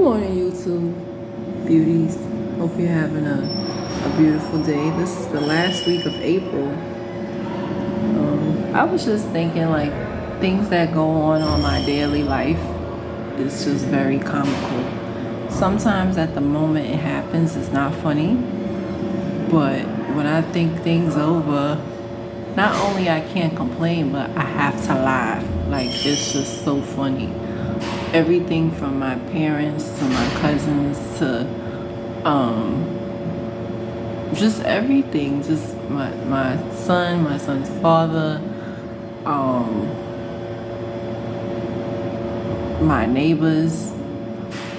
morning, YouTube beauties. Hope you're having a beautiful day. This is the last week of April. I was just thinking, like, things that go on my daily life is just very comical. Sometimes at the moment it happens, it's not funny. But when I think things over, not only I can't complain, but I have to laugh. Like, it's just so funny. Everything from my parents to my cousins to just everything. Just my son's father, my neighbors.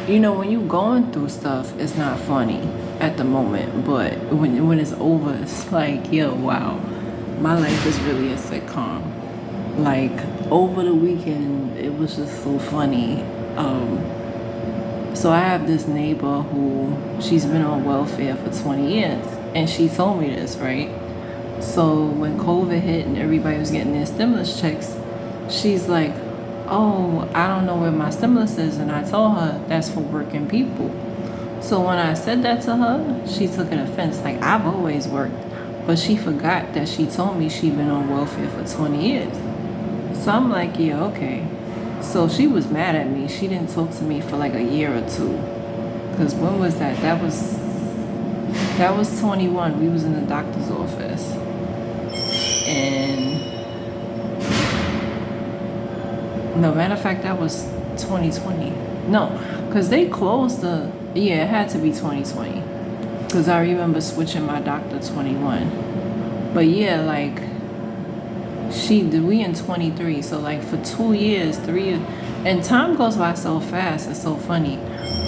You know, when you're going through stuff, it's not funny at the moment, but when it's over, it's like, yo, wow, my life is really a sitcom. Like, over the weekend, it was just so funny. So I have this neighbor who, she's been on welfare for 20 years, and she told me this, right? So when COVID hit and everybody was getting their stimulus checks, she's like, oh, I don't know where my stimulus is, and I told her that's for working people. So when I said that to her, she took an offense. Like, I've always worked, but she forgot that she told me she'd been on welfare for 20 years. So I'm like, yeah, okay. So she was mad at me. She didn't talk to me for like a year or two. Because when was that? That was 21. We was in the doctor's office. And no, matter of fact, that was 2020. No, because they closed it had to be 2020. Because I remember switching my doctor 21. But yeah, like, we in 23, so like for 2 years, 3 years, and time goes by so fast. It's so funny.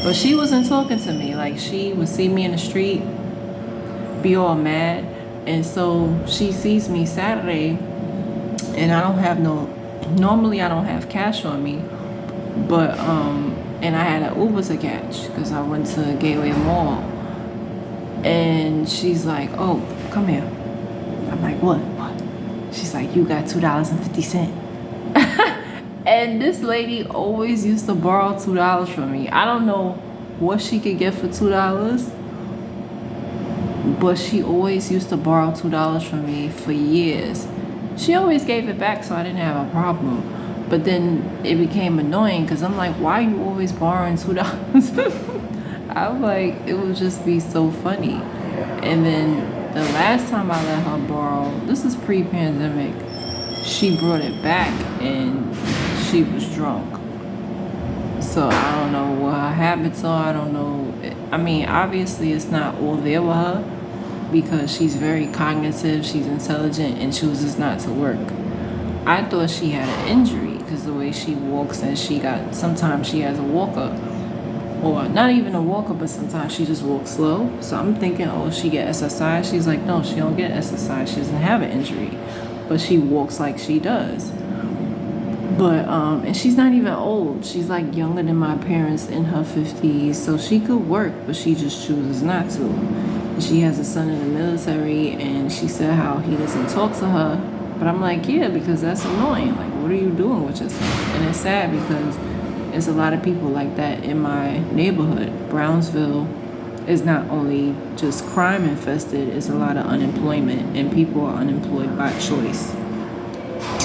But she wasn't talking to me. Like, she would see me in the street, be all mad, and so she sees me Saturday, and normally I don't have cash on me, but and I had an Uber to catch because I went to Gateway Mall, and she's like, oh, come here. I'm like, what? She's like, you got $2.50. And this lady always used to borrow $2 from me. I don't know what she could get for $2, but she always used to borrow $2 from me for years. She always gave it back, so I didn't have a problem. But then it became annoying because I'm like, why are you always borrowing $2? I'm like, it would just be so funny. And then the last time I let her borrow, this is pre-pandemic, she brought it back and she was drunk. So I don't know what her habits are. I don't know. I mean, obviously it's not all there with her because she's very cognitive, she's intelligent, and chooses not to work. I thought she had an injury because the way she walks, and sometimes she has a walker. Or not even a walker, but sometimes she just walks slow. So I'm thinking, oh, she get SSI. She's like, no, she don't get SSI. She doesn't have an injury, but she walks like she does. But and she's not even old. She's like younger than my parents, in her 50s. So she could work, but she just chooses not to. And she has a son in the military, and she said how he doesn't talk to her. But I'm like, yeah, because that's annoying. Like, what are you doing with yourself? And it's sad because there's a lot of people like that in my neighborhood. Brownsville is not only just crime infested, it's a lot of unemployment, and people are unemployed by choice.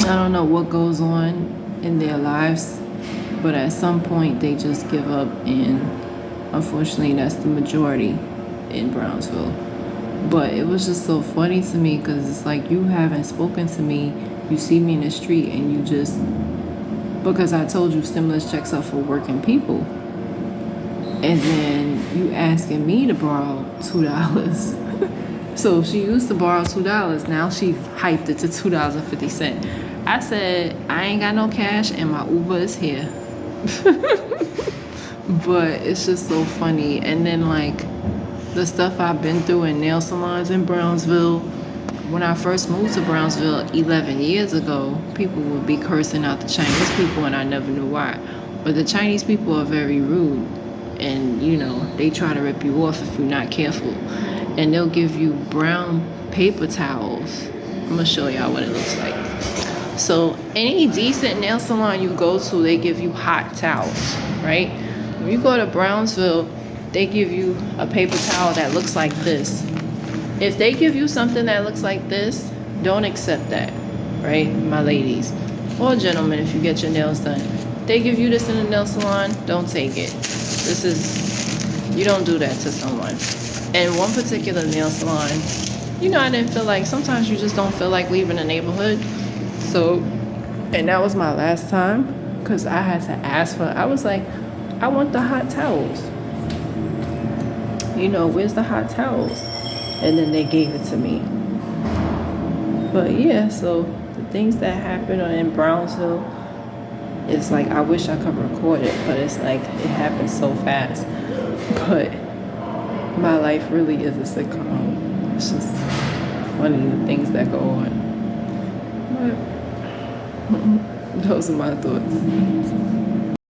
I don't know what goes on in their lives, but at some point they just give up, and unfortunately that's the majority in Brownsville. But it was just so funny to me because it's like, you haven't spoken to me, you see me in the street, and you just, because I told you stimulus checks are for working people, and then you asking me to borrow $2. So she used to borrow $2. Now she hyped it to $2.50. I said, I ain't got no cash and my Uber is here. But it's just so funny. And then, like, the stuff I've been through in nail salons in Brownsville. When I first moved to Brownsville 11 years ago, people would be cursing out the Chinese people, and I never knew why. But the Chinese people are very rude, and, you know, they try to rip you off if you're not careful. And they'll give you brown paper towels. I'm going to show y'all what it looks like. So any decent nail salon you go to, they give you hot towels, right? When you go to Brownsville, they give you a paper towel that looks like this. If they give you something that looks like this, don't accept that, right? My ladies or gentlemen, if you get your nails done, they give you this in a nail salon, don't take it. This is, you don't do that to someone. And one particular nail salon, I didn't feel like, sometimes you just don't feel like leaving the neighborhood. So, and that was my last time, because I had to ask for, I was like, I want the hot towels. Where's the hot towels? And then they gave it to me. But yeah, so the things that happen in Brownsville, it's like, I wish I could record it, but it's like, it happens so fast. But my life really is a sitcom. It's just funny, the things that go on. But those are my thoughts.